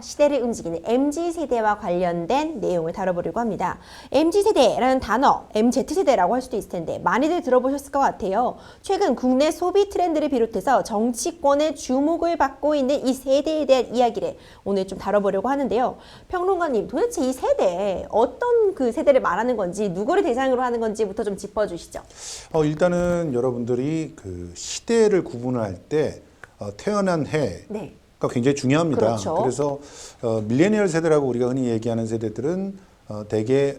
시대를 움직이는 MZ세대와 관련된 내용을 다뤄보려고 합니다. MZ세대라는 단어, MZ세대라고 할 수도 있을 텐데 많이들 들어보셨을 것 같아요. 최근 국내 소비 트렌드를 비롯해서 정치권의 주목을 받고 있는 이 세대에 대한 이야기를 오늘 좀 다뤄보려고 하는데요. 평론가님, 도대체 이 세대, 어떤 그 세대를 말하는 건지, 누구를 대상으로 하는 건지부터 좀 짚어주시죠. 일단은 여러분들이 그 시대를 구분을 할 때 태어난 해가 네. 굉장히 중요합니다. 그렇죠. 그래서 밀레니얼 세대라고 우리가 흔히 얘기하는 세대들은 대개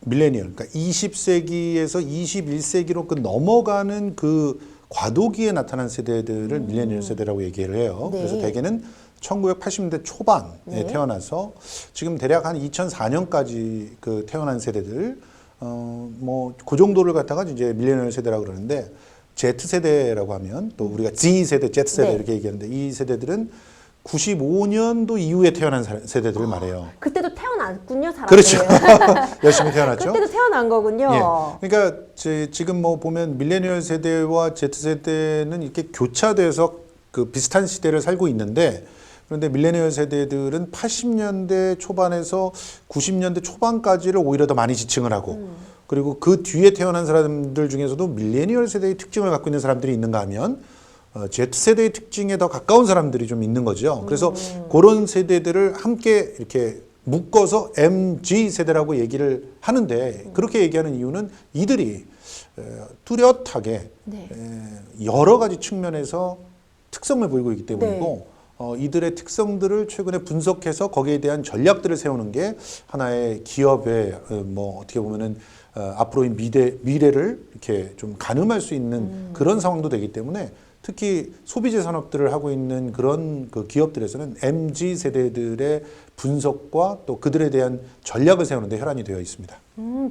밀레니얼, 그러니까 20세기에서 21세기로 그 넘어가는 그 과도기에 나타난 세대들을 밀레니얼 세대라고 얘기를 해요. 네. 그래서 대개는 1980년대 초반에 네. 태어나서 지금 대략 한 2004년까지 그 태어난 세대들, 뭐 그 정도를 갖다가 이제 밀레니얼 세대라고 그러는데, Z세대라고 하면 또 우리가 Z세대, Z세대 네. 이렇게 얘기하는데, 이 세대들은 95년도 이후에 태어난 세대들을 말해요. 그때도 태어났군요, 사람들이. 그렇죠. 열심히 태어났죠. 그때도 태어난 거군요. 예. 그러니까 지금 뭐 보면 밀레니얼 세대와 Z세대는 이렇게 교차돼서 그 비슷한 시대를 살고 있는데, 그런데 밀레니얼 세대들은 80년대 초반에서 90년대 초반까지를 오히려 더 많이 지칭을 하고, 그리고 그 뒤에 태어난 사람들 중에서도 밀레니얼 세대의 특징을 갖고 있는 사람들이 있는가 하면 Z세대의 특징에 더 가까운 사람들이 좀 있는 거죠. 그래서 그런 세대들을 함께 이렇게 묶어서 MG세대라고 얘기를 하는데, 그렇게 얘기하는 이유는 이들이 뚜렷하게 네. 여러 가지 측면에서 특성을 보이고 있기 때문이고, 네. 이들의 특성들을 최근에 분석해서 거기에 대한 전략들을 세우는 게 하나의 기업의 뭐 어떻게 보면은 앞으로의 미래를 이렇게 좀 가늠할 수 있는 그런 상황도 되기 때문에, 특히 소비재 산업들을 하고 있는 그런 그 기업들에서는 MZ 세대들의 분석과 또 그들에 대한 전략을 세우는 데 혈안이 되어 있습니다.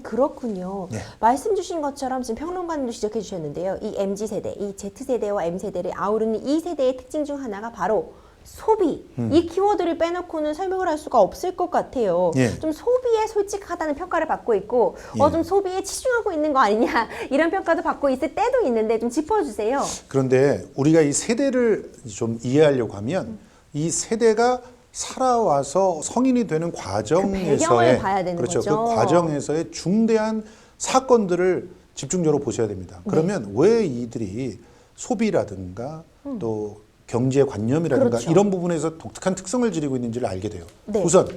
그렇군요. 네. 말씀 주신 것처럼 지금 평론가님도 지적해 주셨는데요. 이 MZ세대, 이 Z세대와 M세대를 아우르는 이 세대의 특징 중 하나가 바로 소비, 이 키워드를 빼놓고는 설명을 할 수가 없을 것 같아요. 예. 좀 소비에 솔직하다는 평가를 받고 있고, 예. 좀 소비에 치중하고 있는 거 아니냐 이런 평가도 받고 있을 때도 있는데 좀 짚어주세요. 그런데 우리가 이 세대를 좀 이해하려고 하면 이 세대가 살아와서 성인이 되는 배경을 과정에서의 봐야 되는 그렇죠. 거죠. 그 과정에서의 중대한 사건들을 집중적으로 보셔야 됩니다. 그러면 왜 이들이 소비라든가 또 경제관념이라든가 그렇죠. 이런 부분에서 독특한 특성을 지니고 있는지를 알게 돼요. 네. 우선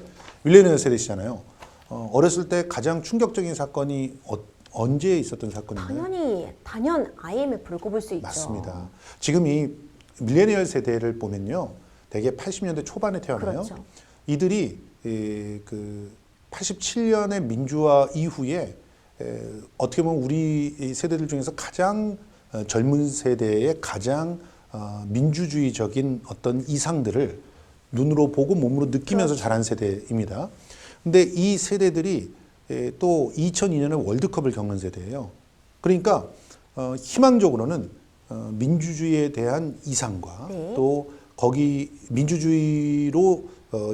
밀레니얼 세대시잖아요. 어렸을 때 가장 충격적인 사건이 언제 있었던 사건인가요? 당연히 단연 IMF를 꼽을 수 있죠. 맞습니다. 지금 이 밀레니얼 세대를 보면요, 대개 80년대 초반에 태어나요. 그렇죠. 이들이 그 87년의 민주화 이후에 어떻게 보면 우리 세대들 중에서 가장 젊은 세대의 가장 민주주의적인 어떤 이상들을 눈으로 보고 몸으로 느끼면서 그렇죠. 자란 세대입니다. 근데 이 세대들이 또 2002년에 월드컵을 겪는 세대예요. 그러니까 희망적으로는 민주주의에 대한 이상과 네. 또 거기 민주주의로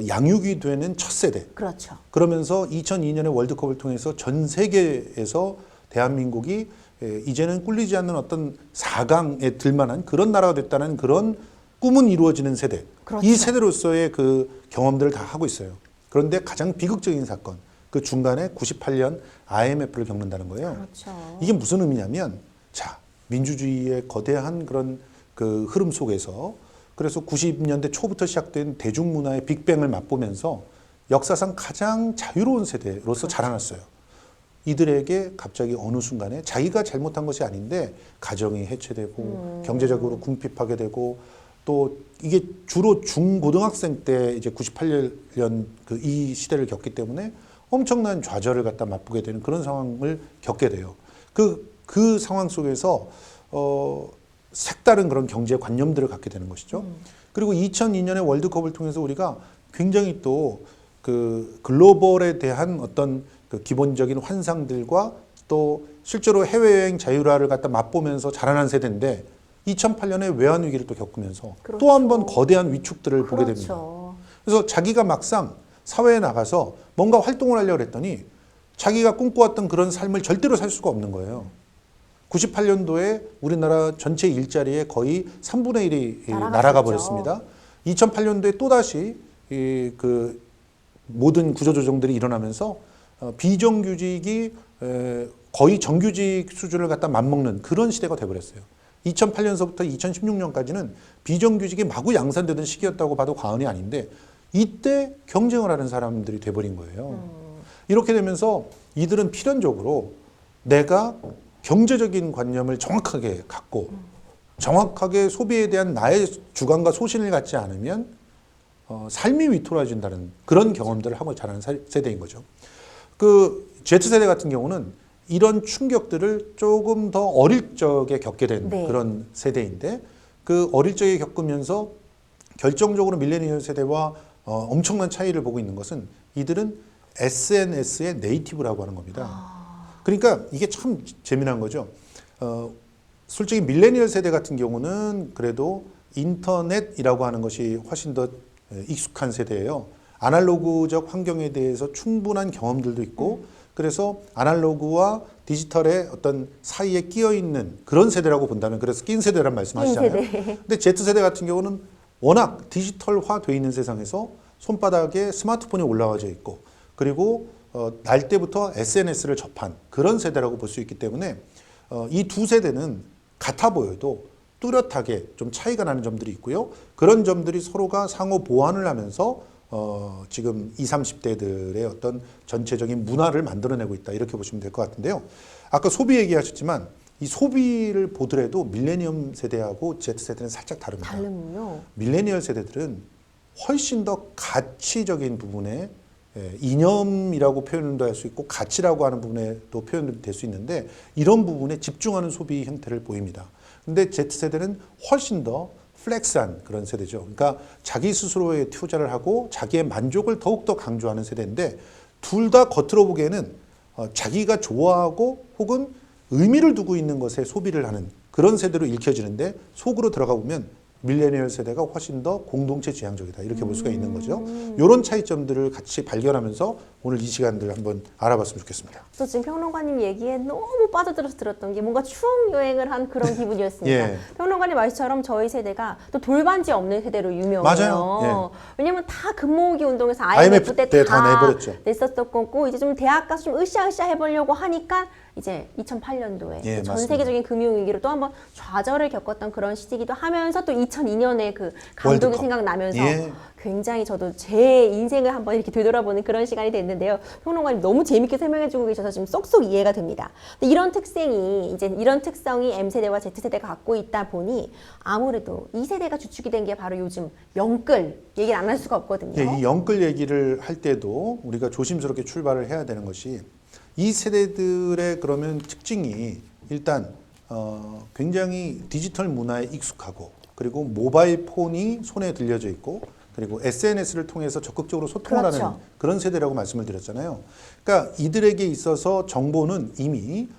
양육이 되는 첫 세대. 그렇죠. 그러면서 2002년에 월드컵을 통해서 전 세계에서 대한민국이 이제는 꿀리지 않는 어떤 4강에 들만한 그런 나라가 됐다는 그런 꿈은 이루어지는 세대. 그렇죠. 이 세대로서의 그 경험들을 다 하고 있어요. 그런데 가장 비극적인 사건, 그 중간에 98년 IMF를 겪는다는 거예요. 그렇죠. 이게 무슨 의미냐면, 자, 민주주의의 거대한 그런 그 흐름 속에서, 그래서 90년대 초부터 시작된 대중문화의 빅뱅을 맛보면서 역사상 가장 자유로운 세대로서 그렇죠. 자라났어요. 이들에게 갑자기 어느 순간에 자기가 잘못한 것이 아닌데 가정이 해체되고 경제적으로 궁핍하게 되고, 또 이게 주로 중고등학생 때 이제 98년 그 이 시대를 겪기 때문에 엄청난 좌절을 갖다 맛보게 되는 그런 상황을 겪게 돼요. 그 상황 속에서 색다른 그런 경제 관념들을 갖게 되는 것이죠. 그리고 2002년에 월드컵을 통해서 우리가 굉장히 또 그 글로벌에 대한 어떤 그 기본적인 환상들과 또 실제로 해외여행 자유화를 갖다 맛보면서 자라난 세대인데, 2008년에 외환위기를 또 겪으면서 그렇죠. 또 한 번 거대한 위축들을 보게 됩니다. 그렇죠. 그래서 자기가 막상 사회에 나가서 뭔가 활동을 하려고 했더니 자기가 꿈꿔왔던 그런 삶을 절대로 살 수가 없는 거예요. 98년도에 우리나라 전체 일자리의 거의 3분의 1이 날아가 날아갔죠. 버렸습니다. 2008년도에 또다시 그 모든 구조조정들이 일어나면서 비정규직이 거의 정규직 수준을 갖다 맞먹는 그런 시대가 돼버렸어요. 2008년서부터 2016년까지는 비정규직이 마구 양산되던 시기였다고 봐도 과언이 아닌데 이때 경쟁을 하는 사람들이 돼버린 거예요. 이렇게 되면서 이들은 필연적으로 내가 경제적인 관념을 정확하게 갖고 정확하게 소비에 대한 나의 주관과 소신을 갖지 않으면 삶이 위태로워진다는 그런 경험들을 하고 자라는 세대인 거죠. 그 Z세대 같은 경우는 이런 충격들을 조금 더 어릴 적에 겪게 된 네. 그런 세대인데 그 어릴 적에 겪으면서 결정적으로 밀레니얼 세대와 엄청난 차이를 보고 있는 것은 이들은 SNS의 네이티브라고 하는 겁니다. 그러니까 이게 참 재미난 거죠. 솔직히 밀레니얼 세대 같은 경우는 그래도 인터넷이라고 하는 것이 훨씬 더 익숙한 세대예요. 아날로그적 환경에 대해서 충분한 경험들도 있고 그래서 아날로그와 디지털의 어떤 사이에 끼어 있는 그런 세대라고 본다면 그래서 낀 세대란 말씀하시잖아요. 근데 Z세대 같은 경우는 워낙 디지털화 돼 있는 세상에서 손바닥에 스마트폰이 올라와져 있고 그리고 날 때부터 SNS를 접한 그런 세대라고 볼 수 있기 때문에 이 두 세대는 같아 보여도 뚜렷하게 좀 차이가 나는 점들이 있고요. 그런 점들이 서로가 상호 보완을 하면서 지금 20, 30대들의 어떤 전체적인 문화를 만들어내고 있다. 이렇게 보시면 될 것 같은데요. 아까 소비 얘기하셨지만 이 소비를 보더라도 밀레니엄 세대하고 Z세대는 살짝 다릅니다. 다르군요. 밀레니얼 세대들은 훨씬 더 가치적인 부분에 이념이라고 표현도 할 수 있고 가치라고 하는 부분에도 표현이 될 수 있는데 이런 부분에 집중하는 소비 형태를 보입니다. 근데 Z세대는 훨씬 더 플렉스한 그런 세대죠. 그러니까 자기 스스로에 투자를 하고 자기의 만족을 더욱더 강조하는 세대인데 둘 다 겉으로 보기에는 자기가 좋아하고 혹은 의미를 두고 있는 것에 소비를 하는 그런 세대로 읽혀지는데 속으로 들어가 보면 밀레니얼 세대가 훨씬 더 공동체 지향적이다. 이렇게 볼 수가 있는 거죠. 이런 차이점들을 같이 발견하면서 오늘 이 시간들 한번 알아봤으면 좋겠습니다. 또 지금 평론가님 얘기에 너무 빠져들어서 들었던 게 뭔가 추억 여행을 한 그런 기분이었습니다. 예. 평론가님 말씀처럼 저희 세대가 또 돌반지 없는 세대로 유명해요. 맞아요. 왜냐면 다 금모으기 운동에서 IMF 때 다 내버렸죠. 냈었던 거고 이제 좀 대학 가서 좀 으쌰으쌰 해보려고 하니까 이제 2008년도에 예, 전 맞습니다. 세계적인 금융위기로 또 한번 좌절을 겪었던 그런 시기이기도 하면서 또 2002년에 그 감독이 월드컵. 생각나면서 예. 굉장히 저도 제 인생을 한번 이렇게 되돌아보는 그런 시간이 됐는데요. 평론가님 너무 재밌게 설명해주고 계셔서 지금 쏙쏙 이해가 됩니다. 근데 이런 특성이 M세대와 Z세대가 갖고 있다 보니 아무래도 이 세대가 주축이 된 게 바로 요즘 영끌 얘기를 안 할 수가 없거든요. 예, 이 영끌 얘기를 할 때도 우리가 조심스럽게 출발을 해야 되는 것이 이 세대들의 그러면 특징이 일단 굉장히 디지털 문화에 익숙하고 그리고 모바일 폰이 손에 들려져 있고 그리고 SNS를 통해서 적극적으로 소통을 그렇죠. 하는 그런 세대라고 말씀을 드렸잖아요. 그러니까 이들에게 있어서 정보는 이미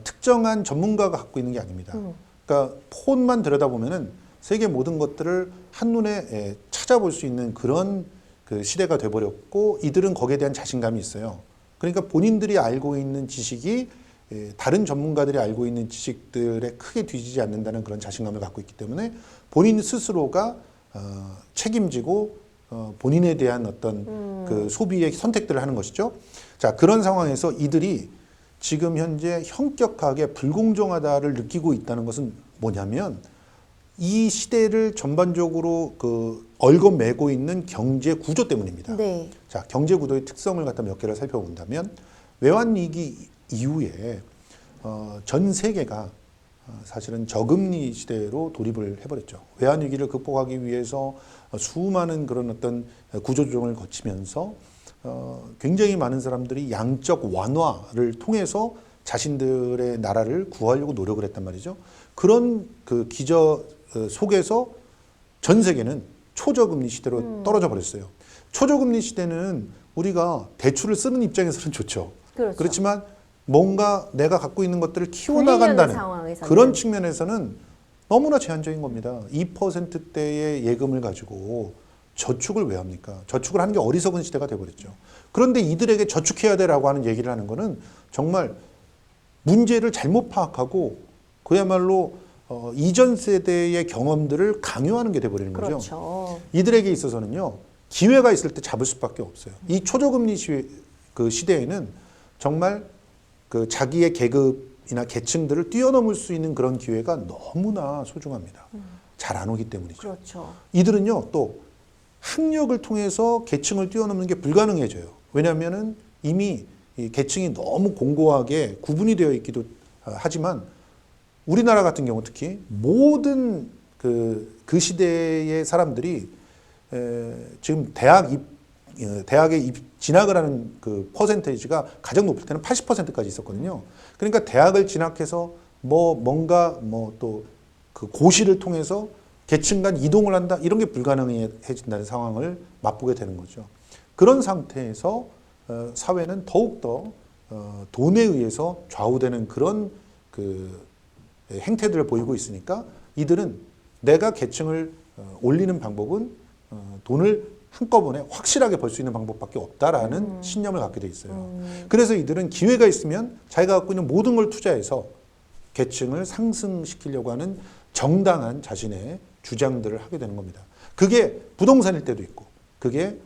특정한 전문가가 갖고 있는 게 아닙니다. 그러니까 폰만 들여다보면은 세계 모든 것들을 한눈에 찾아볼 수 있는 그런 그 시대가 돼버렸고 이들은 거기에 대한 자신감이 있어요. 그러니까 본인들이 알고 있는 지식이 다른 전문가들이 알고 있는 지식들에 크게 뒤지지 않는다는 그런 자신감을 갖고 있기 때문에 본인 스스로가 책임지고 본인에 대한 어떤 그 소비의 선택들을 하는 것이죠. 자, 그런 상황에서 이들이 지금 현재 현격하게 불공정하다를 느끼고 있다는 것은 뭐냐면 이 시대를 전반적으로 그 얽어매고 있는 경제 구조 때문입니다. 네. 자, 경제 구도의 특성을 갖다 몇 개를 살펴본다면 외환위기 이후에 전 세계가 사실은 저금리 시대로 돌입을 해버렸죠. 외환위기를 극복하기 위해서 수많은 그런 어떤 구조조정을 거치면서 굉장히 많은 사람들이 양적 완화를 통해서 자신들의 나라를 구하려고 노력을 했단 말이죠. 그런 그 기저 속에서 전 세계는 초저금리 시대로 떨어져 버렸어요. 초저금리 시대는 우리가 대출을 쓰는 입장에서는 좋죠. 그렇죠. 그렇지만 뭔가 내가 갖고 있는 것들을 키워나간다는 상황에서는. 그런 측면에서는 너무나 제한적인 겁니다. 2%대의 예금을 가지고 저축을 왜 합니까? 저축을 하는 게 어리석은 시대가 돼버렸죠. 그런데 이들에게 저축해야 되라고 하는 얘기를 하는 거는 정말 문제를 잘못 파악하고 그야말로 이전 세대의 경험들을 강요하는 게 돼버리는 거죠. 그렇죠. 이들에게 있어서는요. 기회가 있을 때 잡을 수밖에 없어요. 이 초저금리 그 시대에는 정말 그 자기의 계급이나 계층들을 뛰어넘을 수 있는 그런 기회가 너무나 소중합니다. 잘 안 오기 때문이죠. 그렇죠. 이들은요, 또 학력을 통해서 계층을 뛰어넘는 게 불가능해져요. 왜냐하면은 이미 이 계층이 너무 공고하게 구분이 되어 있기도 하지만 우리나라 같은 경우 특히 모든 그 시대의 사람들이 지금 대학에 진학을 하는 그 퍼센테이지가 가장 높을 때는 80%까지 있었거든요. 그러니까 대학을 진학해서 뭔가 또 그 고시를 통해서 계층 간 이동을 한다 이런 게 불가능해진다는 상황을 맛보게 되는 거죠. 그런 상태에서 사회는 더욱더 돈에 의해서 좌우되는 그런 그 행태들을 보이고 있으니까 이들은 내가 계층을 올리는 방법은 돈을 한꺼번에 확실하게 벌 수 있는 방법밖에 없다라는 신념을 갖게 돼 있어요. 그래서 이들은 기회가 있으면 자기가 갖고 있는 모든 걸 투자해서 계층을 상승시키려고 하는 정당한 자신의 주장들을 하게 되는 겁니다. 그게 부동산일 때도 있고, 그게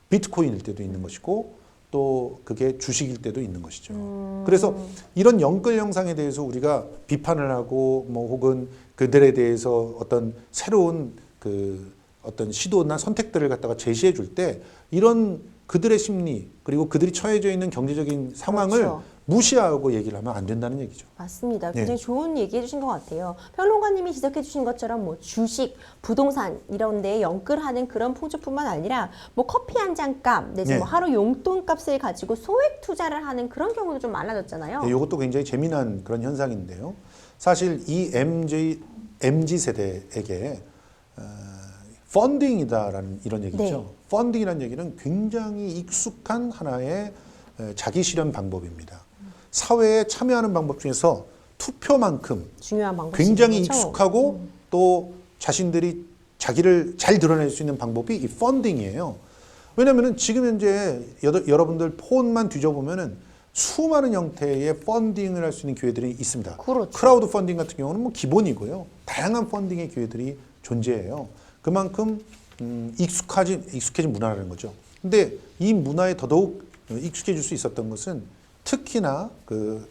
비트코인일 때도 있는 것이고, 또 그게 주식일 때도 있는 것이죠. 그래서 이런 영끌 형상에 대해서 우리가 비판을 하고 혹은 그들에 대해서 어떤 새로운 그 어떤 시도나 선택들을 갖다가 제시해 줄 때 이런 그들의 심리 그리고 그들이 처해져 있는 경제적인 상황을 그렇죠. 무시하고 얘기를 하면 안 된다는 얘기죠. 맞습니다. 굉장히 좋은 얘기 해주신 것 같아요. 평론가님이 지적해 주신 것처럼 뭐 주식, 부동산 이런 데 연끌하는 그런 풍조뿐만 아니라 뭐 커피 한 잔 값 내지 뭐 하루 용돈 값을 가지고 소액 투자를 하는 그런 경우도 좀 많아졌잖아요. 네, 이것도 굉장히 재미난 그런 현상인데요. 사실 이 MZ 세대에게 펀딩이다라는 이런 얘기죠. 네. 펀딩이라는 얘기는 굉장히 익숙한 하나의 자기 실현 방법입니다. 사회에 참여하는 방법 중에서 투표만큼 중요한 방법 굉장히 익숙하고 또 자신들이 자기를 잘 드러낼 수 있는 방법이 이 펀딩이에요. 왜냐하면 지금 현재 여러분들 폰만 뒤져보면은 수많은 형태의 펀딩을 할 수 있는 기회들이 있습니다. 그렇죠. 크라우드 펀딩 같은 경우는 뭐 기본이고요. 다양한 펀딩의 기회들이 존재해요. 그만큼 익숙해진 문화라는 거죠. 근데 이 문화에 더더욱 익숙해질 수 있었던 것은 특히나 그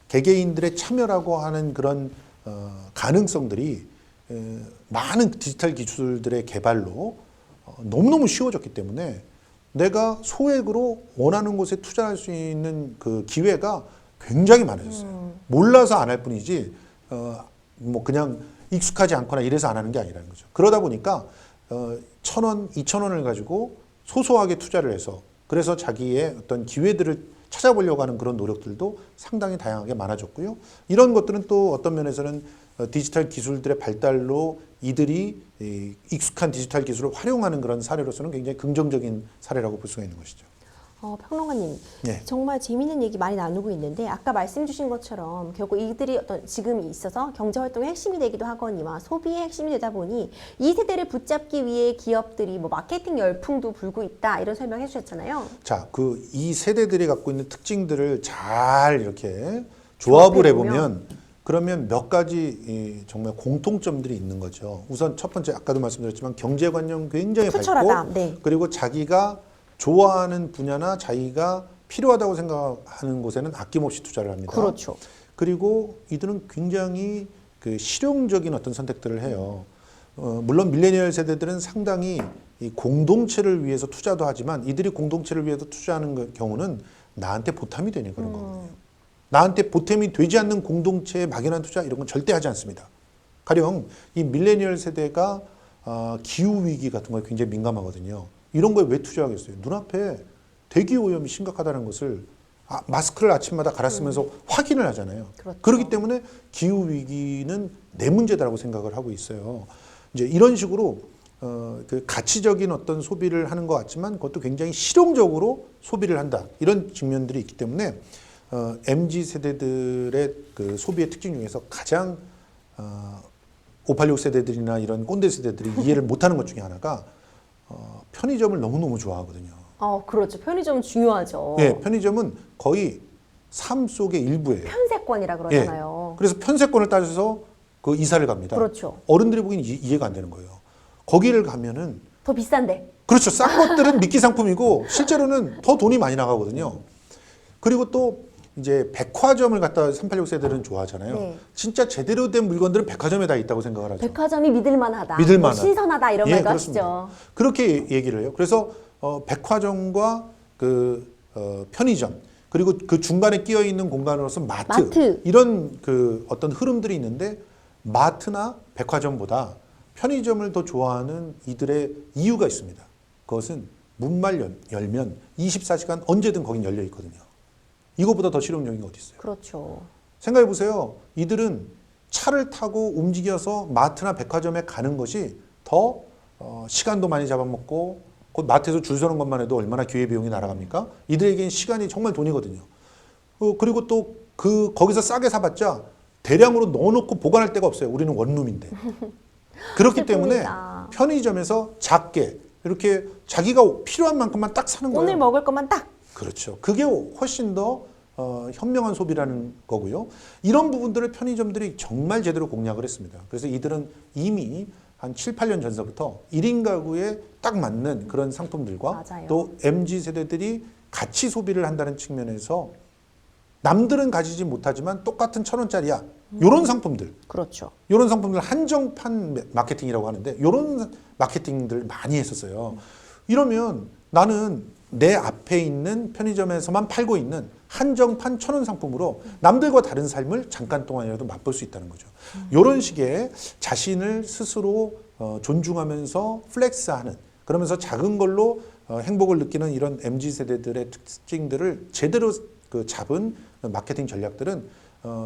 개개인들의 참여라고 하는 그런 가능성들이 많은 디지털 기술들의 개발로 너무너무 쉬워졌기 때문에 내가 소액으로 원하는 곳에 투자할 수 있는 그 기회가 굉장히 많아졌어요. 몰라서 안 할 뿐이지 뭐 그냥 익숙하지 않거나 이래서 안 하는 게 아니라는 거죠. 그러다 보니까 1,000원, 2,000원을 가지고 소소하게 투자를 해서 그래서 자기의 어떤 기회들을 찾아보려고 하는 그런 노력들도 상당히 다양하게 많아졌고요. 이런 것들은 또 어떤 면에서는 디지털 기술들의 발달로 이들이 익숙한 디지털 기술을 활용하는 그런 사례로서는 굉장히 긍정적인 사례라고 볼 수가 있는 것이죠. 평론가님, 네. 정말 재미있는 얘기 많이 나누고 있는데 아까 말씀 주신 것처럼 결국 이들이 어떤 지금 있어서 경제활동의 핵심이 되기도 하거니와 소비의 핵심이 되다 보니 이 세대를 붙잡기 위해 기업들이 뭐 마케팅 열풍도 불고 있다 이런 설명해 주셨잖아요. 자, 이 세대들이 갖고 있는 특징들을 잘 이렇게 조합을 해보면 그러면 몇 가지 정말 공통점들이 있는 거죠. 우선 첫 번째 아까도 말씀드렸지만 경제관념 굉장히 투철하다. 밝고 네. 그리고 자기가 좋아하는 분야나 자기가 필요하다고 생각하는 곳에는 아낌없이 투자를 합니다. 그렇죠. 그리고 이들은 굉장히 그 실용적인 어떤 선택들을 해요. 물론 밀레니얼 세대들은 상당히 이 공동체를 위해서 투자도 하지만 이들이 공동체를 위해서 투자하는 경우는 나한테 보탬이 되는 그런 거거든요. 나한테 보탬이 되지 않는 공동체에 막연한 투자 이런 건 절대 하지 않습니다. 가령 이 밀레니얼 세대가 기후 위기 같은 거에 굉장히 민감하거든요. 이런 거에 왜 투자하겠어요? 눈앞에 대기 오염이 심각하다는 것을 마스크를 아침마다 갈아 쓰면서 확인을 하잖아요. 그렇죠. 그렇기 때문에 기후 위기는 내 문제다라고 생각을 하고 있어요. 이제 이런 식으로 그 가치적인 어떤 소비를 하는 것 같지만 그것도 굉장히 실용적으로 소비를 한다. 이런 측면들이 있기 때문에 MZ 세대들의 그 소비의 특징 중에서 가장 586 세대들이나 이런 꼰대 세대들이 이해를 못하는 것 중에 하나가 편의점을 너무너무 좋아하거든요. 그렇죠. 편의점 중요하죠. 예, 편의점은 거의 삶 속의 일부예요. 편세권이라 그러잖아요. 예, 그래서 편세권을 따져서 그 이사를 갑니다. 그렇죠. 어른들이 보기엔 이해가 안 되는 거예요. 거기를 가면은 더 비싼데. 그렇죠. 싼 것들은 미끼 상품이고 실제로는 더 돈이 많이 나가거든요. 그리고 또 이제 백화점을 갖다 386 세대들은 좋아하잖아요. 네. 진짜 제대로 된 물건들은 백화점에 다 있다고 생각을 하죠. 백화점이 믿을만하다. 믿을만하다. 신선하다 이런 예, 말도 그렇습니다. 하시죠. 그렇게 얘기를 해요. 그래서 백화점과 편의점 그리고 그 중간에 끼어 있는 공간으로서 마트. 이런 어떤 흐름들이 있는데 마트나 백화점보다 편의점을 더 좋아하는 이들의 이유가 있습니다. 그것은 문만 열면 24시간 언제든 거긴 열려 있거든요. 이거보다 더 실용적인 게 어디 있어요? 그렇죠. 생각해 보세요. 이들은 차를 타고 움직여서 마트나 백화점에 가는 것이 더 시간도 많이 잡아먹고 그 마트에서 줄 서는 것만 해도 얼마나 기회비용이 날아갑니까? 이들에겐 시간이 정말 돈이거든요. 그리고 또 거기서 싸게 사봤자 대량으로 넣어놓고 보관할 데가 없어요. 우리는 원룸인데. 그렇기 때문에 편의점에서 작게 이렇게 자기가 필요한 만큼만 딱 사는 거예요. 오늘 먹을 것만 딱. 그렇죠. 그게 훨씬 더 현명한 소비라는 거고요. 이런 부분들을 편의점들이 정말 제대로 공략을 했습니다. 그래서 이들은 이미 한 7, 8년 전서부터 1인 가구에 딱 맞는 그런 상품들과 맞아요. 또 MZ세대들이 같이 소비를 한다는 측면에서 남들은 가지지 못하지만 똑같은 1,000원짜리야. 요런 상품들. 그렇죠. 요런 상품들 한정판 마케팅이라고 하는데 요런 마케팅들 많이 했었어요. 이러면 나는 내 앞에 있는 편의점에서만 팔고 있는 한정판 1,000원 상품으로 남들과 다른 삶을 잠깐 동안이라도 맛볼 수 있다는 거죠. 이런 식의 자신을 스스로 존중하면서 플렉스하는 그러면서 작은 걸로 행복을 느끼는 이런 MZ세대들의 특징들을 제대로 잡은 마케팅 전략들은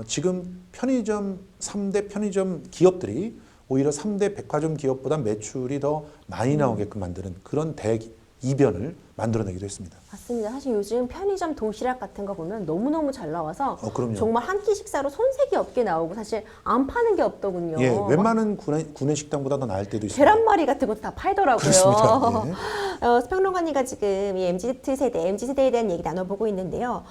지금 3대 편의점 기업들이 오히려 3대 백화점 기업보다 매출이 더 많이 나오게끔 만드는 그런 대이변을 만들어내기도 했습니다. 맞습니다. 사실 요즘 편의점 도시락 같은 거 보면 너무너무 잘 나와서 그럼요. 정말 한 끼 식사로 손색이 없게 나오고 사실 안 파는 게 없더군요. 예, 웬만한 구내 식당보다 더 나을 때도 있습니다. 계란말이 같은 것도 다 팔더라고요. 그렇습니다. 예. 평론가님과 지금 이 MZ세대에 대한 얘기 나눠보고 있는데요.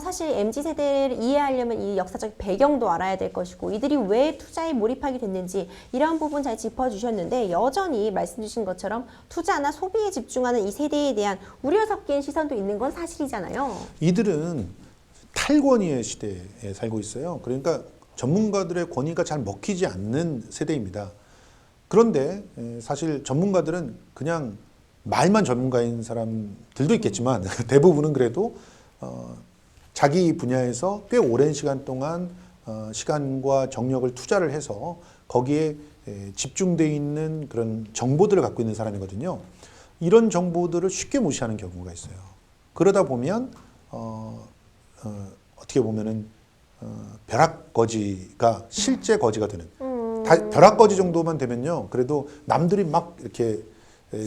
사실 MZ세대를 이해하려면 이 역사적 배경도 알아야 될 것이고 이들이 왜 투자에 몰입하게 됐는지 이런 부분 잘 짚어주셨는데 여전히 말씀 주신 것처럼 투자나 소비에 집중하는 이 세대에 대한 우려 섞인 시선도 있는 건 사실이잖아요. 이들은 탈권위의 시대에 살고 있어요. 그러니까 전문가들의 권위가 잘 먹히지 않는 세대입니다. 그런데 사실 전문가들은 그냥 말만 전문가인 사람들도 있겠지만 대부분은 그래도 자기 분야에서 꽤 오랜 시간 동안 시간과 정력을 투자를 해서 거기에 집중되어 있는 그런 정보들을 갖고 있는 사람이거든요. 이런 정보들을 쉽게 무시하는 경우가 있어요. 그러다 보면 어떻게 보면은 벼락거지가 실제 거지가 되는. 벼락거지 정도만 되면요. 그래도 남들이 막 이렇게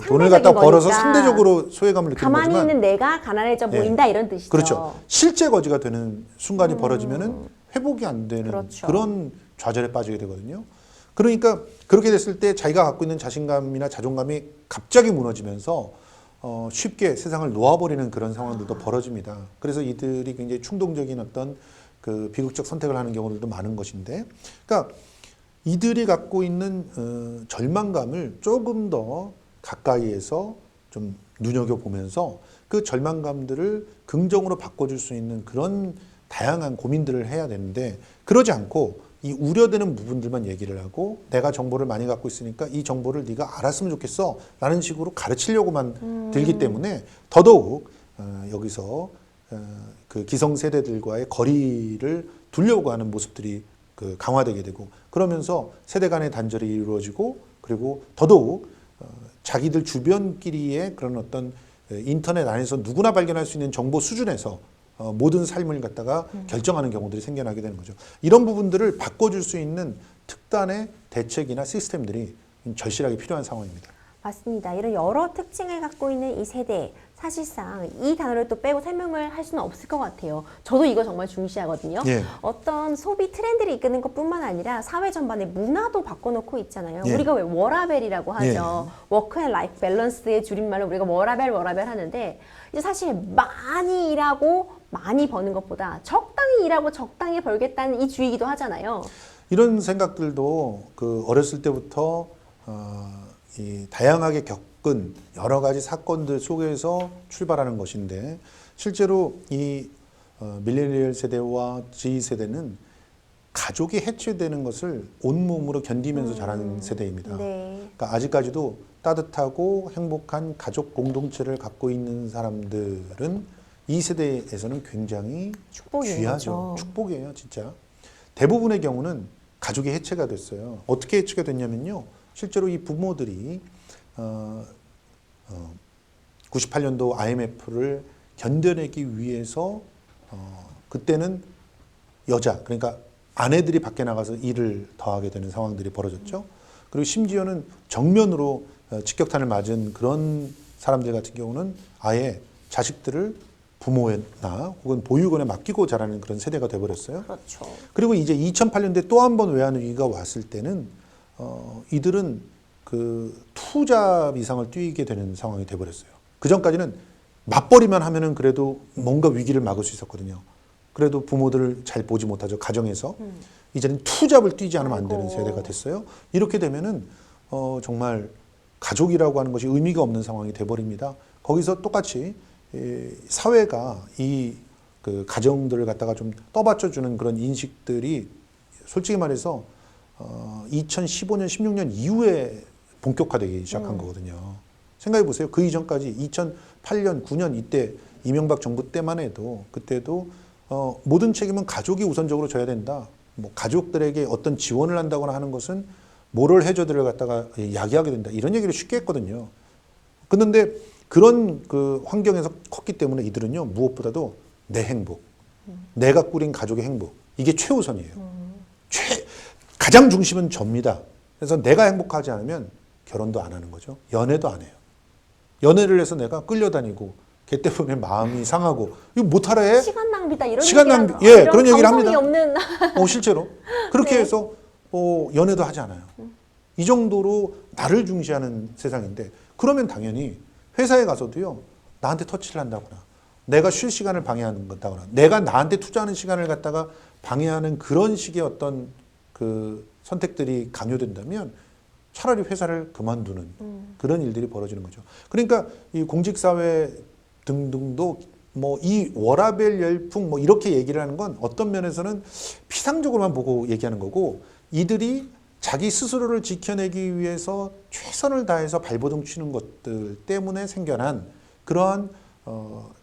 돈을 갖다 벌어서 상대적으로 소외감을 느끼는 가만히 거지만 있는 내가 가난해져 보인다 이런 뜻이죠. 그렇죠. 실제 거지가 되는 순간이 벌어지면은 회복이 안 되는 그렇죠. 그런 좌절에 빠지게 되거든요. 그러니까 그렇게 됐을 때 자기가 갖고 있는 자신감이나 자존감이 갑자기 무너지면서 쉽게 세상을 놓아버리는 그런 상황들도 벌어집니다. 그래서 이들이 굉장히 충동적인 어떤 그 비극적 선택을 하는 경우들도 많은 것인데, 그러니까 이들이 갖고 있는 절망감을 조금 더 가까이에서 좀 눈여겨보면서 그 절망감들을 긍정으로 바꿔줄 수 있는 그런 다양한 고민들을 해야 되는데 그러지 않고 이 우려되는 부분들만 얘기를 하고 내가 정보를 많이 갖고 있으니까 이 정보를 네가 알았으면 좋겠어 라는 식으로 가르치려고만 들기 때문에 더더욱 여기서 그 기성세대들과의 거리를 두려고 하는 모습들이 강화되게 되고 그러면서 세대 간의 단절이 이루어지고 그리고 더더욱 자기들 주변끼리의 그런 어떤 인터넷 안에서 누구나 발견할 수 있는 정보 수준에서 모든 삶을 갖다가 결정하는 경우들이 생겨나게 되는 거죠. 이런 부분들을 바꿔줄 수 있는 특단의 대책이나 시스템들이 절실하게 필요한 상황입니다. 맞습니다. 이런 여러 특징을 갖고 있는 이 세대, 사실상 이 단어를 또 빼고 설명을 할 수는 없을 것 같아요. 저도 이거 정말 중시하거든요. 예. 어떤 소비 트렌드를 이끄는 것뿐만 아니라 사회 전반의 문화도 바꿔놓고 있잖아요. 예. 우리가 왜 워라벨이라고 하죠. 워크 앤 라이프 밸런스의 줄임말로 우리가 워라벨 하는데 이제 사실 많이 일하고 많이 버는 것보다 적당히 일하고 적당히 벌겠다는 이 주의기도 하잖아요. 이런 생각들도 어렸을 때부터 이 다양하게 접근, 여러 가지 사건들 속에서 출발하는 것인데 실제로 이 밀레니얼 세대와 Z 세대는 가족이 해체되는 것을 온몸으로 견디면서 자란 세대입니다. 네. 그러니까 아직까지도 따뜻하고 행복한 가족 공동체를 갖고 있는 사람들은 이 세대에서는 굉장히 축복인 귀하죠. 거죠. 축복이에요, 진짜. 대부분의 경우는 가족이 해체가 됐어요. 어떻게 해체가 됐냐면요. 실제로 이 부모들이 98년도 IMF를 견뎌내기 위해서 그때는 여자, 그러니까 아내들이 밖에 나가서 일을 더 하게 되는 상황들이 벌어졌죠. 그리고 심지어는 정면으로 직격탄을 맞은 그런 사람들 같은 경우는 아예 자식들을 부모나 혹은 보육원에 맡기고 자라는 그런 세대가 돼버렸어요. 그렇죠. 그리고 이제 2008년도에 또 한 번 외환 위기가 왔을 때는 이들은 그 투잡 이상을 뛰게 되는 상황이 돼버렸어요. 그 전까지는 맞벌이만 하면은 그래도 뭔가 위기를 막을 수 있었거든요. 그래도 부모들을 잘 보지 못하죠. 가정에서. 이제는 투잡을 뛰지 않으면 안 되는 아이고. 세대가 됐어요. 이렇게 되면은 정말 가족이라고 하는 것이 의미가 없는 상황이 돼버립니다. 거기서 똑같이 사회가 이 그 가정들을 갖다가 좀 떠받쳐주는 그런 인식들이 솔직히 말해서 2015년, 16년 이후에 본격화되기 시작한 거거든요. 생각해 보세요. 그 이전까지 2008년, 9년 이때 이명박 정부 때만 해도 그때도 모든 책임은 가족이 우선적으로 져야 된다. 뭐 가족들에게 어떤 지원을 한다거나 하는 것은 모럴 해저들을 갖다가 야기하게 된다. 이런 얘기를 쉽게 했거든요. 그런데 그런 그 환경에서 컸기 때문에 이들은요, 무엇보다도 내 행복, 내가 꾸린 가족의 행복, 이게 최우선이에요. 가장 중심은 접니다. 그래서 내가 행복하지 않으면 결혼도 안 하는 거죠. 연애도 안 해요. 연애를 해서 내가 끌려다니고 걔 때문에 마음이 상하고 이거 못하라 해? 시간 낭비다 이런 시간 얘기를 낭비, 예, 이런 그런 얘기를 감성이 합니다. 없는 실제로 그렇게 네. 해서 연애도 하지 않아요. 이 정도로 나를 중시하는 세상인데 그러면 당연히 회사에 가서도요 나한테 터치를 한다거나 내가 쉴 시간을 방해하는 거다거나 내가 나한테 투자하는 시간을 갖다가 방해하는 그런 식의 어떤 그 선택들이 강요된다면 차라리 회사를 그만두는 그런 일들이 벌어지는 거죠. 그러니까 이 공직사회 등등도 뭐 이 워라밸 열풍 뭐 이렇게 얘기를 하는 건 어떤 면에서는 피상적으로만 보고 얘기하는 거고 이들이 자기 스스로를 지켜내기 위해서 최선을 다해서 발버둥 치는 것들 때문에 생겨난 그러한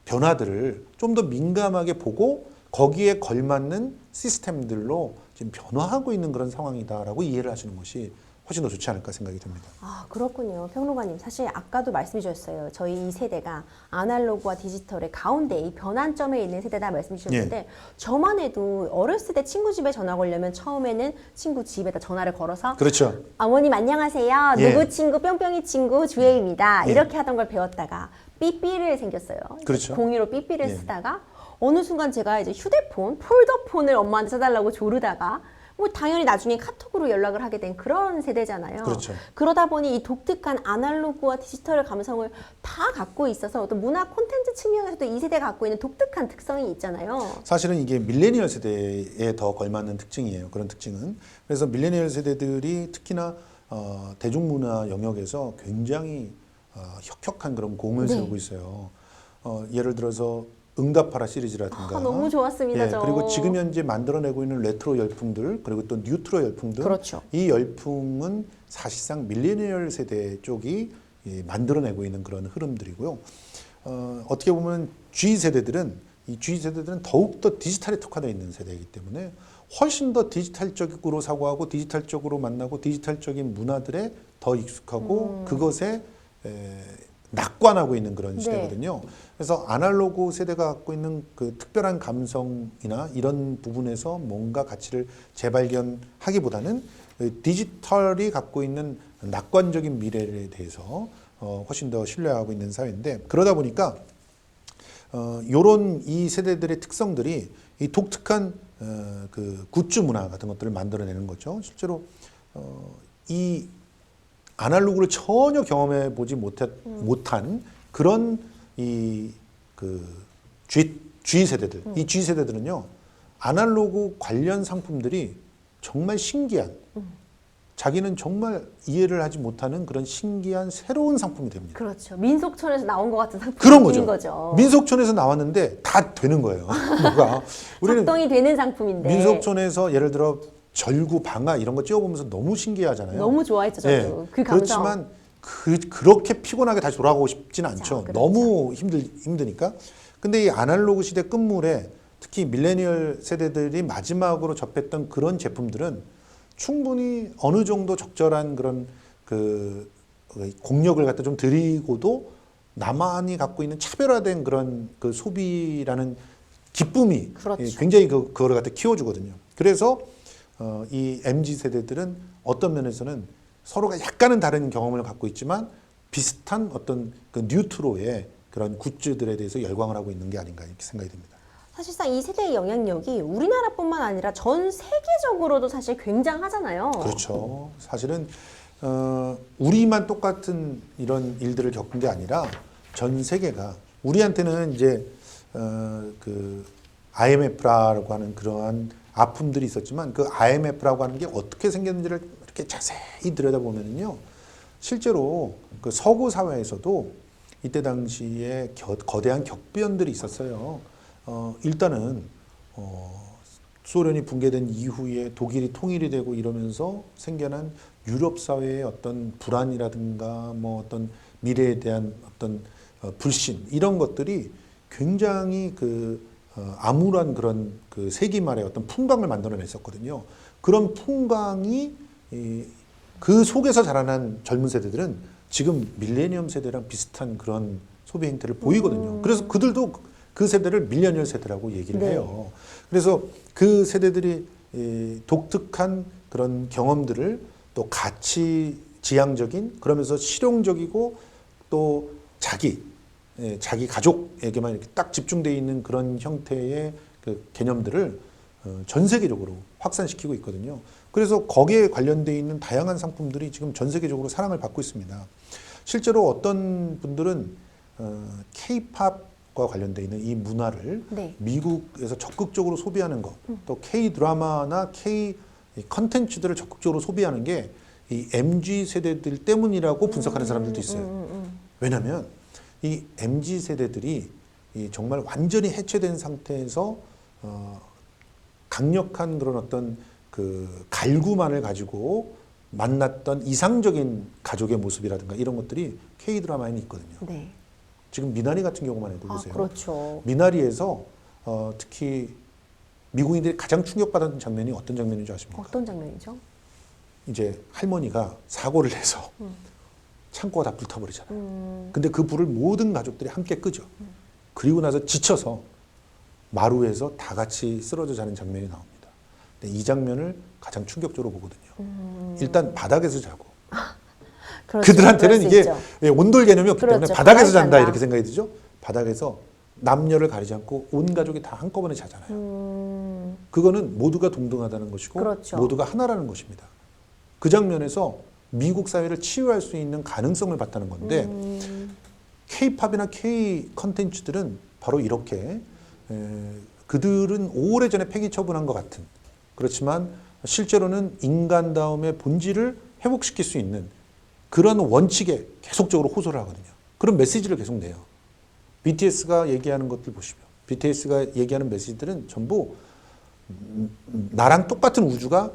변화들을 좀 더 민감하게 보고 거기에 걸맞는 시스템들로 지금 변화하고 있는 그런 상황이다라고 이해를 하시는 것이 훨씬 더 좋지 않을까 생각이 듭니다. 아, 그렇군요. 평론가님, 사실 아까도 말씀해 주셨어요. 저희 이 세대가 아날로그와 디지털의 가운데 이 변환점에 있는 세대다 말씀 주셨는데 저만 해도 어렸을 때 친구 집에 전화 걸려면 처음에는 친구 집에다 전화를 걸어서 그렇죠. 어머님 안녕하세요. 예. 누구 친구 뿅뿅이 친구 주혜입니다. 예. 이렇게 하던 걸 배웠다가 삐삐를 생겼어요. 그렇죠. 공유로 삐삐를 예. 쓰다가 어느 순간 제가 이제 휴대폰, 폴더폰을 엄마한테 사달라고 조르다가 뭐 당연히 나중에 카톡으로 연락을 하게 된 그런 세대잖아요. 그렇죠. 그러다 보니 이 독특한 아날로그와 디지털 감성을 다 갖고 있어서 어떤 문화 콘텐츠 측면에서도 이 세대가 갖고 있는 독특한 특성이 있잖아요. 사실은 이게 밀레니얼 세대에 더 걸맞는 특징이에요. 그런 특징은. 그래서 밀레니얼 세대들이 특히나 대중문화 영역에서 굉장히 혁혁한 그런 공을 네. 세우고 있어요. 예를 들어서 응답하라 시리즈라든가. 너무 좋았습니다. 예, 저. 그리고 지금 현재 만들어내고 있는 레트로 열풍들 그리고 또 뉴트로 열풍들. 그렇죠. 이 열풍은 사실상 밀레니얼 세대 쪽이 만들어내고 있는 그런 흐름들이고요. 어떻게 보면 G세대들은 이 G세대들은 더욱더 디지털에 특화되어 있는 세대이기 때문에 훨씬 더 디지털적으로 사고하고 디지털적으로 만나고 디지털적인 문화들에 더 익숙하고 그것에 낙관하고 있는 그런 시대거든요. 그래서 아날로그 세대가 갖고 있는 그 특별한 감성이나 이런 부분에서 뭔가 가치를 재발견하기보다는 디지털이 갖고 있는 낙관적인 미래에 대해서 훨씬 더 신뢰하고 있는 사회인데 그러다 보니까 요런 이 세대들의 특성들이 이 독특한 그 굿즈 문화 같은 것들을 만들어내는 거죠. 실제로 이 아날로그를 전혀 경험해 보지 못한 그런 이 그 G 세대들, 이 G 세대들은요 아날로그 관련 상품들이 정말 신기한 자기는 정말 이해를 하지 못하는 그런 신기한 새로운 상품이 됩니다. 그렇죠. 민속촌에서 나온 것 같은 그런 상품인 거죠. 민속촌에서 나왔는데 다 되는 거예요. 뭐가 우리는 작동이 되는 상품인데 민속촌에서 예를 들어 절구, 방아 이런 거 찍어보면서 너무 신기하잖아요. 너무 좋아했죠, 저도. 네. 그 감성. 그렇지만 그렇게 피곤하게 다시 돌아가고 싶지는 않죠. 그렇죠. 너무 힘드니까. 근데 이 아날로그 시대 끝물에 특히 밀레니얼 세대들이 마지막으로 접했던 그런 제품들은 충분히 어느 정도 적절한 그런 그 공력을 갖다 좀 드리고도 나만이 갖고 있는 차별화된 그런 그 소비라는 기쁨이 그렇죠. 굉장히 그거를 갖다 키워주거든요. 그래서 이 MZ 세대들은 어떤 면에서는 서로가 약간은 다른 경험을 갖고 있지만 비슷한 어떤 그 뉴트로의 그런 굿즈들에 대해서 열광을 하고 있는 게 아닌가 이렇게 생각이 듭니다. 사실상 이 세대의 영향력이 우리나라뿐만 아니라 전 세계적으로도 사실 굉장하잖아요. 그렇죠. 사실은 우리만 똑같은 이런 일들을 겪은 게 아니라 전 세계가 우리한테는 이제 그 IMF라고 하는 그러한 아픔들이 있었지만 그 IMF라고 하는 게 어떻게 생겼는지를 이렇게 자세히 들여다보면요, 실제로 그 서구 사회에서도 이때 당시에 거대한 격변들이 있었어요. 일단은 소련이 붕괴된 이후에 독일이 통일이 되고 이러면서 생겨난 유럽 사회의 어떤 불안이라든가 뭐 어떤 미래에 대한 어떤 불신 이런 것들이 굉장히 암울한 그런 그 세기 말의 어떤 풍광을 만들어냈었거든요. 그런 풍광이 그 속에서 자라난 젊은 세대들은 지금 밀레니엄 세대랑 비슷한 그런 소비 행태를 보이거든요. 그래서 그들도 그 세대를 밀레니얼 세대라고 얘기를 해요. 그래서 그 세대들이 독특한 그런 경험들을 또 가치 지향적인 그러면서 실용적이고 또 자기 가족에게만 이렇게 딱 집중되어 있는 그런 형태의 그 개념들을 전 세계적으로 확산시키고 있거든요. 그래서 거기에 관련되어 있는 다양한 상품들이 지금 전 세계적으로 사랑을 받고 있습니다. 실제로 어떤 분들은 K-팝과 관련되어 있는 이 문화를 미국에서 적극적으로 소비하는 것, 또 K-드라마나 K-컨텐츠들을 적극적으로 소비하는 게 이 MZ 세대들 때문이라고 분석하는 사람들도 있어요. 왜냐하면 이 MZ 세대들이 정말 완전히 해체된 상태에서 강력한 그런 어떤 그 갈구만을 가지고 만났던 이상적인 가족의 모습이라든가 이런 것들이 K-드라마에는 있거든요. 네. 지금 미나리 같은 경우만 해도 보세요. 그렇죠. 미나리에서 특히 미국인들이 가장 충격받았던 장면이 어떤 장면인 줄 아십니까? 어떤 장면이죠? 이제 할머니가 사고를 해서 창고가 다 불타버리잖아요. 근데 그 불을 모든 가족들이 함께 끄죠. 그리고 나서 지쳐서 마루에서 다 같이 쓰러져 자는 장면이 나옵니다. 근데 이 장면을 가장 충격적으로 보거든요. 일단 바닥에서 자고. 그렇죠. 그들한테는 이게 있죠. 온돌 개념이 없기 때문에 그렇죠. 바닥에서 잔다 잔다. 이렇게 생각이 들죠. 바닥에서 남녀를 가리지 않고 온 가족이 다 한꺼번에 자잖아요. 그거는 모두가 동등하다는 것이고 그렇죠. 모두가 하나라는 것입니다. 그 장면에서 미국 사회를 치유할 수 있는 가능성을 봤다는 건데 K-팝이나 K-컨텐츠들은 바로 이렇게 그들은 오래전에 폐기 처분한 것 같은, 그렇지만 실제로는 인간다움의 본질을 회복시킬 수 있는 그런 원칙에 계속적으로 호소를 하거든요. 그런 메시지를 계속 내요. BTS가 얘기하는 것들 보시면 BTS가 얘기하는 메시지들은 전부 나랑 똑같은 우주가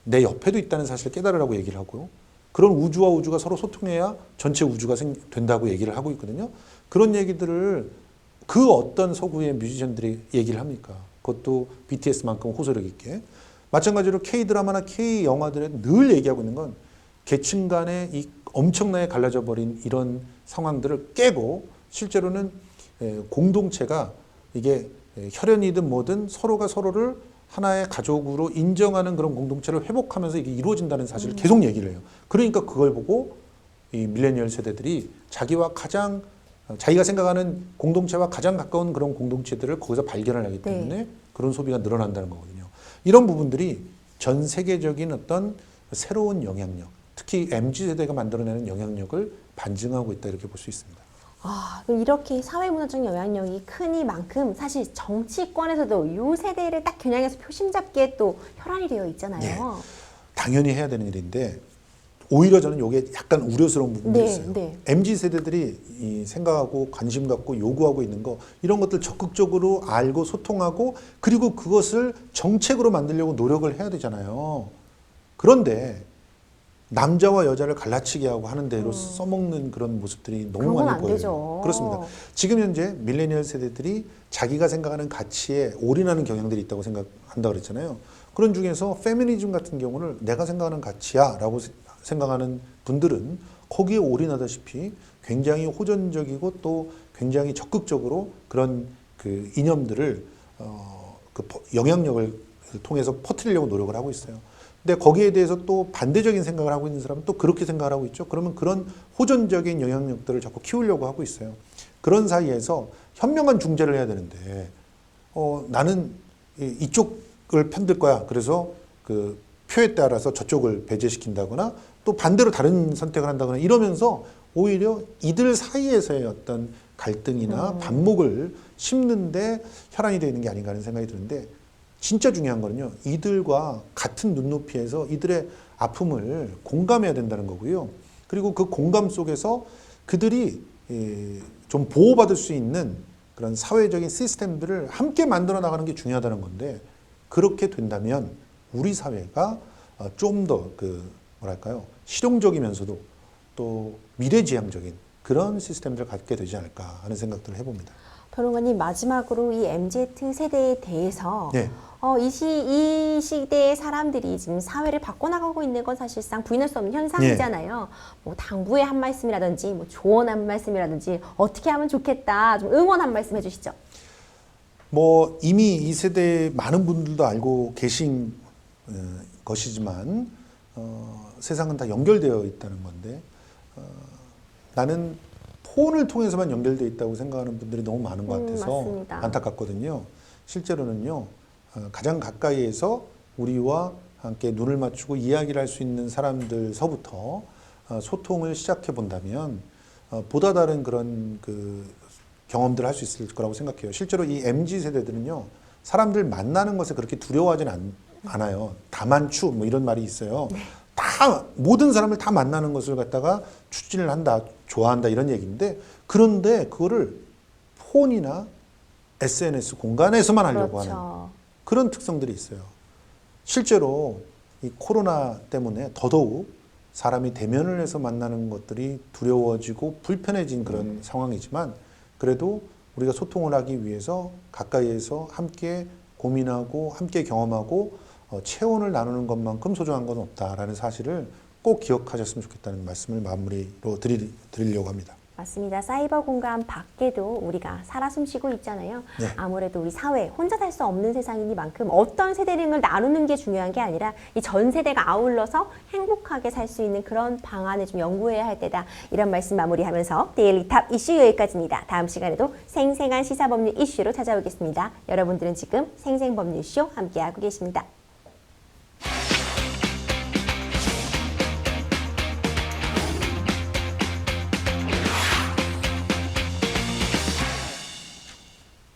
내 옆에도 있다는 사실을 깨달으라고 얘기를 하고요. 그런 우주와 우주가 서로 소통해야 전체 우주가 된다고 얘기를 하고 있거든요. 그런 얘기들을 그 어떤 서구의 뮤지션들이 얘기를 합니까? 그것도 BTS만큼 호소력 있게. 마찬가지로 K-드라마나 K-영화들에 늘 얘기하고 있는 건 계층 간의 이 엄청나게 갈라져 버린 이런 상황들을 깨고 실제로는 공동체가 이게 혈연이든 뭐든 서로가 서로를 하나의 가족으로 인정하는 그런 공동체를 회복하면서 이게 이루어진다는 사실을 계속 얘기를 해요. 그러니까 그걸 보고 이 밀레니얼 세대들이 자기가 생각하는 공동체와 가장 가까운 그런 공동체들을 거기서 발견을 하기 때문에 그런 소비가 늘어난다는 거거든요. 이런 부분들이 전 세계적인 어떤 새로운 영향력, 특히 MZ세대가 만들어내는 영향력을 반증하고 있다 이렇게 볼 수 있습니다. 그럼 이렇게 사회문화적 영향력이 크니만큼 사실 정치권에서도 이 세대를 딱 겨냥해서 표심 잡기에 또 혈안이 되어 있잖아요. 당연히 해야 되는 일인데 오히려 저는 이게 약간 우려스러운 부분도 네, 있어요. 네. MZ 세대들이 이 생각하고 관심 갖고 요구하고 있는 거 이런 것들 적극적으로 알고 소통하고 그리고 그것을 정책으로 만들려고 노력을 해야 되잖아요. 그런데 남자와 여자를 갈라치게 하고 하는 대로 써먹는 그런 모습들이 너무 그런 건 많이 안 보여요. 되죠. 그렇습니다. 지금 현재 밀레니얼 세대들이 자기가 생각하는 가치에 올인하는 경향들이 있다고 생각한다 그랬잖아요. 그런 중에서 페미니즘 같은 경우를 내가 생각하는 가치야라고 생각하는 분들은 거기에 올인하다시피 굉장히 호전적이고 또 굉장히 적극적으로 그런 그 이념들을 영향력을 통해서 퍼뜨리려고 노력을 하고 있어요. 근데 거기에 대해서 또 반대적인 생각을 하고 있는 사람은 또 그렇게 생각을 하고 있죠. 그러면 그런 호전적인 영향력들을 자꾸 키우려고 하고 있어요. 그런 사이에서 현명한 중재를 해야 되는데 나는 이쪽을 편들 거야. 그래서 그 표에 따라서 저쪽을 배제시킨다거나 또 반대로 다른 선택을 한다거나 이러면서 오히려 이들 사이에서의 어떤 갈등이나 반목을 심는데 혈안이 되어 있는 게 아닌가 하는 생각이 드는데 진짜 중요한 거는요. 이들과 같은 눈높이에서 이들의 아픔을 공감해야 된다는 거고요. 그리고 그 공감 속에서 그들이 좀 보호받을 수 있는 그런 사회적인 시스템들을 함께 만들어 나가는 게 중요하다는 건데 그렇게 된다면 우리 사회가 좀 더 뭐랄까요 실용적이면서도 또 미래지향적인 그런 시스템들을 갖게 되지 않을까 하는 생각들을 해봅니다. 평론가님 마지막으로 이 MZ 세대에 대해서 네. 이 시대의 사람들이 지금 사회를 바꿔나가고 있는 건 사실상 부인할 수 없는 현상이잖아요. 뭐 당부의 한 말씀이라든지 뭐 조언 한 말씀이라든지 어떻게 하면 좋겠다 좀 응원 한 말씀 해주시죠. 뭐 이미 이 세대 많은 분들도 알고 계신 것이지만 세상은 다 연결되어 있다는 건데 나는 폰을 통해서만 연결되어 있다고 생각하는 분들이 너무 많은 것 같아서 맞습니다. 안타깝거든요. 실제로는요. 가장 가까이에서 우리와 함께 눈을 맞추고 이야기를 할 수 있는 사람들서부터 소통을 시작해 본다면 보다 다른 그런 그 경험들을 할 수 있을 거라고 생각해요. 실제로 이 MZ 세대들은요. 사람들 만나는 것에 그렇게 두려워하지는 않아요. 다만추 뭐 이런 말이 있어요. 다 모든 사람을 다 만나는 것을 갖다가 추진을 한다, 좋아한다 이런 얘기인데 그런데 그거를 폰이나 SNS 공간에서만 하려고 그렇죠. 하는 그런 특성들이 있어요. 실제로 이 코로나 때문에 더더욱 사람이 대면을 해서 만나는 것들이 두려워지고 불편해진 그런 상황이지만 그래도 우리가 소통을 하기 위해서 가까이에서 함께 고민하고 함께 경험하고 체온을 나누는 것만큼 소중한 건 없다라는 사실을 꼭 기억하셨으면 좋겠다는 말씀을 마무리로 드리려고 합니다. 맞습니다. 사이버 공간 밖에도 우리가 살아 숨쉬고 있잖아요. 네. 아무래도 우리 사회 혼자 살 수 없는 세상이니만큼 어떤 세대를 나누는 게 중요한 게 아니라 이 전 세대가 아울러서 행복하게 살 수 있는 그런 방안을 좀 연구해야 할 때다. 이런 말씀 마무리하면서 데일리 탑 이슈 여기까지입니다. 다음 시간에도 생생한 시사법률 이슈로 찾아오겠습니다. 여러분들은 지금 생생법률쇼 함께하고 계십니다.